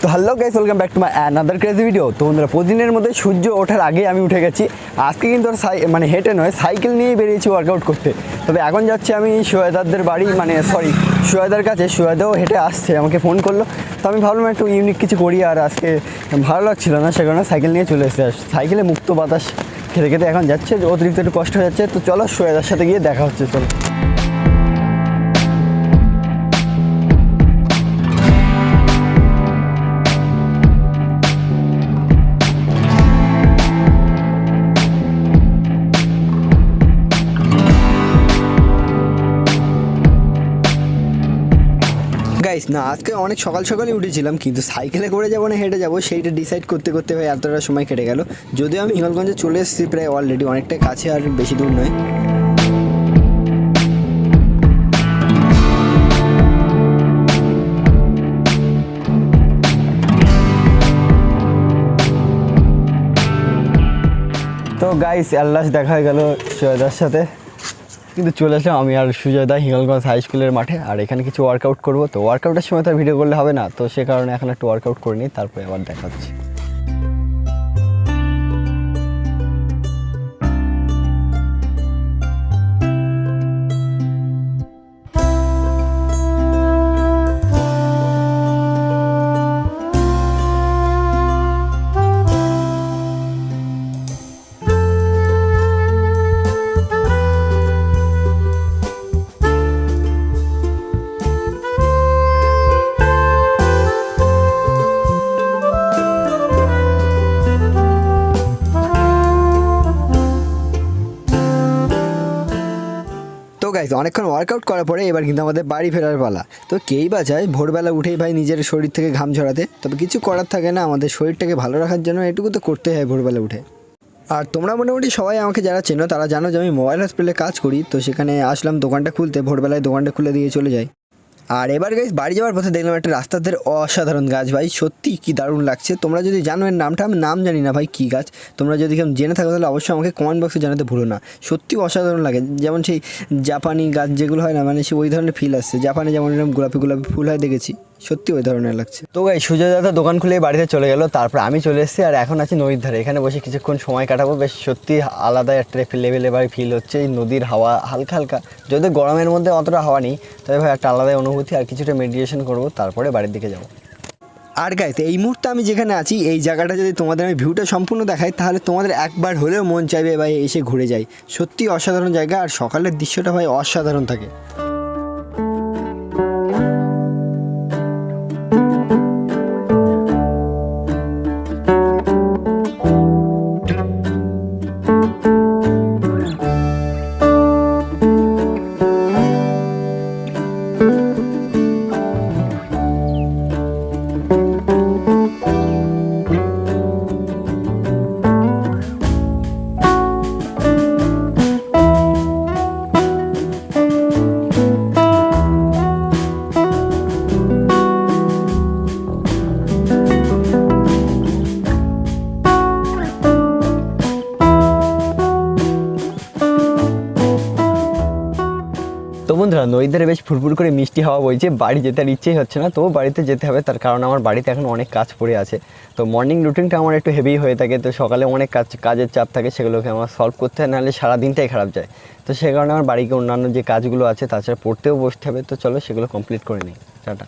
তো hello guys, welcome back to my another crazy video. তো বন্ধুরা, প্রতিদিনের মধ্যে সূর্য ওঠার আগে আমি উঠে গেছি। আজকে কিন্তু আর হেঁটে নয়, সাইকেল নিয়েই বেরিয়েছি ওয়ার্কআউট করতে। তবে এখন যাচ্ছি আমি সুয়েদারদের বাড়ি, সুয়েদার কাছে। সুয়েদাও হেঁটে আসছে, আমাকে ফোন করলো। তো আমি ভাবলাম একটু ইউনিক কিছু করি, আর আজকে ভালো লাগছিল না, সে কারণে সাইকেল নিয়ে চলে এসেছে। সাইকেলে মুক্ত বাতাস খেতে খেতে এখন যাচ্ছে, অতিরিক্ত একটু কষ্ট হয়ে যাচ্ছে। তো চলো সুয়েদার সাথে গিয়ে দেখা হচ্ছে, চলো। গাইস না, আজকে অনেক সকাল সকালই উঠেছিলাম, কিন্তু সাইকেলে করে যাবো না হেঁটে যাবো সেইটা ডিসাইড করতে করতে ভাই এতটা সময় কেটে গেল। যদিও আমি হিঙ্গলগঞ্জে চলে এসেছি প্রায় অলরেডি, অনেকটাই কাছে, আর বেশি দূর নয়। তো গাইস আল্লাহ দেখা হয়ে গেল সুজয়দার সাথে, কিন্তু চলে আসলাম আমি আর সুজয়দা হিঙ্গলগঞ্জ হাই স্কুলের মাঠে। আর এখানে কিছু ওয়ার্কআউট করবো। তো ওয়ার্কআউটের সময় তো আর ভিডিও করলে হবে না, তো সে কারণে এখন একটু ওয়ার্কআউট করে নিই, তারপরে আবার দেখা হচ্ছে। তো গাইস, অনেকক্ষণ ওয়ার্কআউট করার পরে এবার কিন্তু আমাদের বাড়ি ফেরার পালা। তো কেই বা চায় ভোরবেলা উঠেই ভাই নিজের শরীর থেকে ঘাম ঝরাতে, তবে কিছু করার থাকে না, আমাদের শরীরটাকে ভালো রাখার জন্য এটুকু তো করতে হয় ভোরবেলা উঠে। আর তোমরা মোটামুটি সবাই আমাকে যারা চেনো তারা জানো যে আমি মোবাইল হসপিটালে কাজ করি। তো সেখানে আসলাম দোকানটা খুলতে, ভোরবেলায় দোকানটা খুলে দিয়ে চলে যাই। আর এবার গাইস বাড়ি যাওয়ার পথে দেখলাম একটা রাস্তাতে অসাধারণ গাছ, ভাই সত্যি কি দারুণ লাগছে। তোমরা যদি জানো এর নামটা, আমি নাম জানি না ভাই কী গাছ, তোমরা যদি কেউ জেনে থাকো তাহলে অবশ্যই আমাকে কমেন্ট বক্সে জানাতে ভুলো না। সত্যি অসাধারণ লাগে, যেমন সেই জাপানি গাছ যেগুলো হয় না, মানে সে ওই ধরনের ফিল আসছে। জাপানে যেমন এরকম গোলাপি গোলাপি ফুল হয় দেখেছি, সত্যি ওই ধরনের লাগছে। তো গাই সুজয় দাদা দোকান খুলে বাড়িতে চলে গেল, তারপর আমি চলে এসেছি আর এখন আছি নদীর ধারে। এখানে বসে কিছুক্ষণ সময় কাটাবো, বেশ সত্যি আলাদা একটা লেভেলে ভাই ফিল হচ্ছে। এই নদীর হাওয়া হালকা হালকা, যদিও গরমের মধ্যে অতটা হাওয়া নেই, তবে ভাই একটা আলাদাই অনুভূতি। আর কিছুটা মেডিটেশন করবো, তারপরে বাড়ির দিকে যাবো। আর গাইস এই মুহূর্তে আমি যেখানে আছি এই জায়গাটা যদি তোমাদের আমি ভিউটা সম্পূর্ণ দেখাই, তাহলে তোমাদের একবার হলেও মন চাইবে ভাই এসে ঘুরে যাই। সত্যি অসাধারণ জায়গা, আর সকালের দৃশ্যটা ভাই অসাধারণ থাকে। তো বন্ধুরা, নদীতে বেশ ফুরফুর করে মিষ্টি হাওয়া বইছে, বাড়ি যেতে আর ইচ্ছেই হচ্ছে না, তবু বাড়িতে যেতে হবে। তার কারণ আমার বাড়িতে এখন অনেক কাজ পড়ে আছে। তো মর্নিং রুটিনটা আমার একটু হেভি হয়ে থাকে, তো সকালে অনেক কাজের চাপ থাকে, সেগুলোকে আমার সলভ করতে হয়, নাহলে সারাদিনটাই খারাপ যায়। তো সে কারণে আমার বাড়িতে অন্যান্য যে কাজগুলো আছে, তাছাড়া পড়তেও বসতে হবে। তো চলো সেগুলো কমপ্লিট করে নিই। টাটা।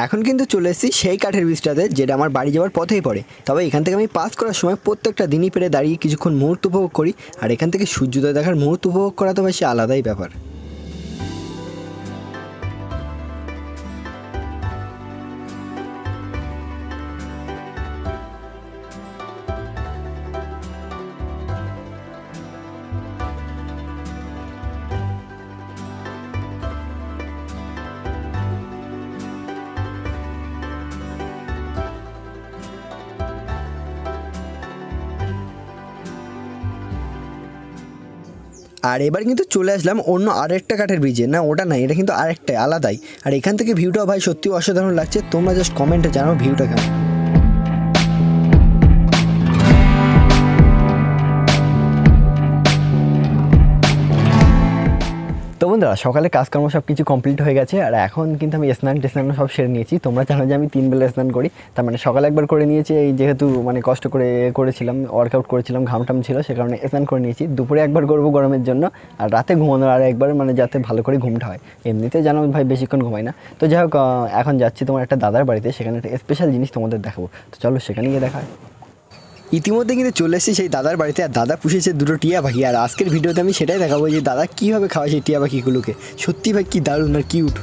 এখন কিন্তু চলে এসেছি সেই কাঠের ব্রিজটাতে, যেটা আমার বাড়ি যাওয়ার পথেই পড়ে। তবে এখান থেকে আমি পাস করার সময় প্রত্যেকটা দিনই পেরে দাঁড়িয়ে কিছুক্ষণ মুহূর্ত উপভোগ করি। আর এখান থেকে সূর্যোদয় দেখার মুহূর্ত উপভোগ করা তো বেশি আলাদাই ব্যাপার। আর এবার কিন্তু চলে আসলাম অন্য আরেকটা কাঠের ব্রিজে। না ওটা না, এটা কিন্তু আরেকটাই আলাদাই। আর এখান থেকে ভিউটাও ভাই সত্যি অসাধারণ লাগছে। তোমরা জাস্ট কমেন্টে জানাও ভিউটা কেমন। তো তো বন্ধুরা সকালে কাজকর্ম সব কিছু কমপ্লিট হয়ে গেছে, আর এখন কিন্তু আমি স্নান সব সেরে নিয়েছি। তোমরা জানো যে আমি 3 বেলা স্নান করি, তার মানে সকালে একবার করে নিয়েছি, এই যেহেতু মানে কষ্ট করে করেছিলাম, ওয়ার্কআউট করেছিলাম, ঘামটাম ছিল, সে কারণে স্নান করে নিয়েছি। দুপুরে একবার করবো গরমের জন্য, আর রাতে ঘুমানোর আর একবার, মানে যাতে ভালো করে ঘুমটা হয়। এমনিতে জানো ভাই বেশিক্ষণ ঘুমাই না। তো যাই হোক, এখন যাচ্ছি তোমার একটা দাদার বাড়িতে, সেখানে একটা স্পেশাল জিনিস তোমাদের দেখাবো। তো চলো সেখানে গিয়ে দেখা হয়। ইতিমধ্যে কিন্তু চলে এসেছি সেই দাদার বাড়িতে, আর দাদা পুষেছে 2টো টিয়া পাখি। আর আজকের ভিডিওতে আমি সেটাই দেখাবো যে দাদা কীভাবে খাওয়ায় সেই টিয়া পাখিগুলোকে। সত্যি ভাই কী দারুণ আর কিউট।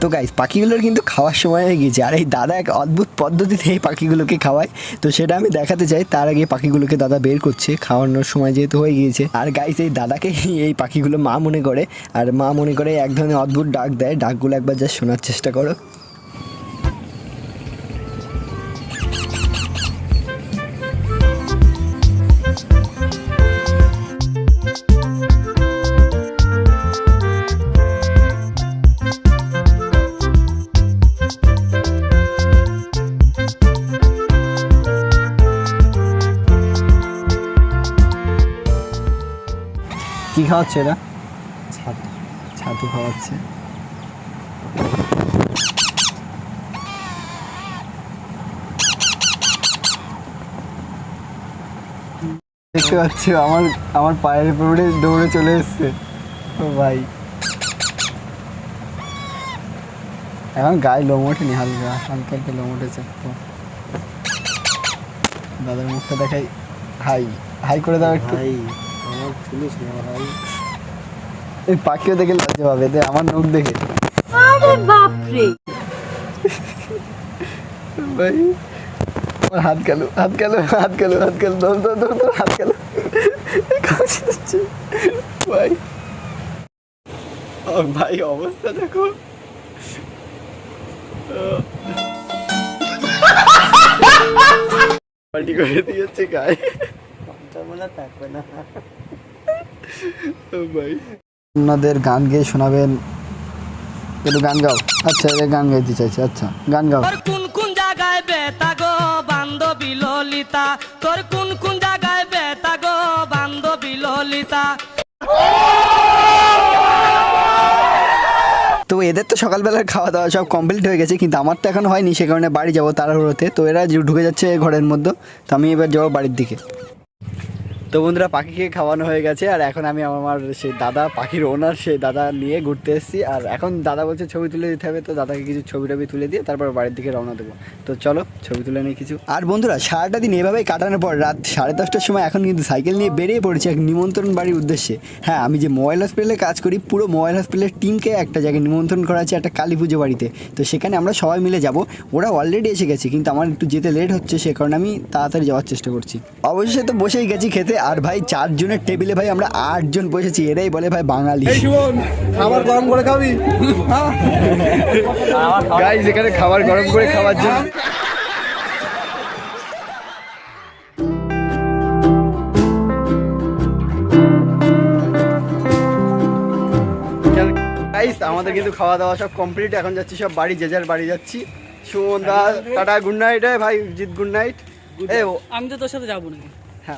তো গাইস, পাখিগুলোর কিন্তু খাওয়ার সময় হয়ে গিয়েছে, আর এই দাদা এক অদ্ভুত পদ্ধতিতে এই পাখিগুলোকে খাওয়ায়। তো সেটা আমি দেখাতে চাই। তার আগে পাখিগুলোকে দাদা বের করছে, খাওয়ানোর সময় যেহেতু হয়ে গিয়েছে। আর গাইস, এই দাদাকে এই পাখিগুলো মা মনে করে, আর মা মনে করে এক ধরনের অদ্ভুত ডাক দেয়। ডাকগুলো একবার যা শোনার চেষ্টা করো। কি খাওয়াচ্ছে এরা? ছাতু খাওয়াচ্ছে। দেখতে পাচ্ছ আমার পায়ের উপরে দৌড়ে চলে এসছে। ও ভাই, এখন গায়ে লোম ওঠেনি, হালকা হালকা হালকা লোম উঠেছে। তো দাদার মুখটা দেখাই। হাই হাই করে দাও একটু। এই পাখিও দেখে লজ্জা পাবে আমার মুখ দেখে। আরে বাপ রে ভাই, আমার হাত গেল দৌড় হাত গেল ভাই। ও ভাই, অবস্থা দেখো। পার্টি করে দিয়েছে গায়ে, থাকবে না ভাই। আপনাদের গান গেয়ে শোনাবেন, একটু গান গাও। আচ্ছা, গান গাইতে চাইছে। আচ্ছা, গান গাও। কোন কোন জায়গায় বেতা গো বান্ধবী ললিতা, তোর কোন কোন জায়গায় বেতা গো বান্ধবী ললিতা। তো এদের তো সকালবেলার খাওয়া দাওয়া সব কমপ্লিট হয়ে গেছে, কিন্তু আমার তো এখন হয়নি, সে কারণে বাড়ি যাবো তাড়াহুড়োতে। তো এরা ঢুকে যাচ্ছে ঘরের মধ্যে, তো আমি এবার যাবো বাড়ির দিকে। তো বন্ধুরা, পাখিকে খাওয়ানো হয়ে গেছে, আর এখন আমি আমার সেই দাদা, পাখির ওনার সেই দাদা নিয়ে ঘুরতে এসেছি। আর এখন দাদা বলছে ছবি তুলে দিতে হবে, তো দাদাকে কিছু ছবি টবি তুলে দিয়ে তারপর বাড়ির দিকে রওনা দেবো। তো চলো ছবি তুলে নিই কিছু। আর বন্ধুরা, সারাটা দিন এভাবেই কাটানোর পর রাত 10:30টার সময় এখন কিন্তু সাইকেল নিয়ে বেরিয়ে পড়েছি এক নিমন্ত্রণ বাড়ির উদ্দেশ্যে। হ্যাঁ, আমি যে মোবাইল হসপিটালে কাজ করি, পুরো মোবাইল হসপিটালের টিমকে একটা জায়গায় নিমন্ত্রণ করা আছে, একটা কালী পুজো বাড়িতে। তো সেখানে আমরা সবাই মিলে যাব। ওরা অলরেডি এসে গেছে, কিন্তু আমার একটু যেতে লেট হচ্ছে, সে কারণে আমি তাড়াতাড়ি যাওয়ার চেষ্টা করছি। অবশ্যই তো বসেই গেছি খেতে। আর ভাই, 4 জনের টেবিলে ভাই আমরা 8 জন বসেছি। এরাই বলে ভাই বাঙালি। খাবার গরম করে খাবি? গাইস, এখানে খাবার গরম করে খাওয়ার জন্য গাইস, আমাদের কিন্তু খাওয়া দাওয়া সব কমপ্লিট। এখন যাচ্ছি সব বাড়ি, যে যার বাড়ি যাচ্ছি। সুমনদা টাটা, গুড নাইট। ভাই জিৎ, গুড নাইট। আমি তো তোর সাথে যাবো নাকি?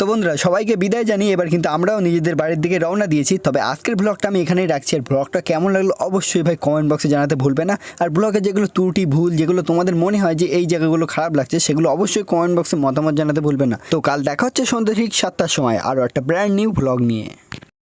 তো বন্ধুরা, সবাইকে বিদায় জানিয়ে এবার কিন্তু আমরাও নিজেদের বাড়ির দিকে রওনা দিয়েছি। তবে আজকের ব্লগটা আমি এখানেই রাখছি। আর ব্লগটা কেমন লাগলো অবশ্যই ভাই কমেন্ট বক্সে জানাতে ভুলবে না। আর ব্লগে যেগুলো ত্রুটি ভুল, যেগুলো তোমাদের মনে হয় যে এই জায়গাগুলো খারাপ লাগছে, সেগুলো অবশ্যই কমেন্ট বক্সে মতামত জানাতে ভুলবে না। তো কাল দেখা হচ্ছে সন্ধ্যা ঠিক 7টার সময় আরও একটা ব্র্যান্ড নিউ ব্লগ নিয়ে।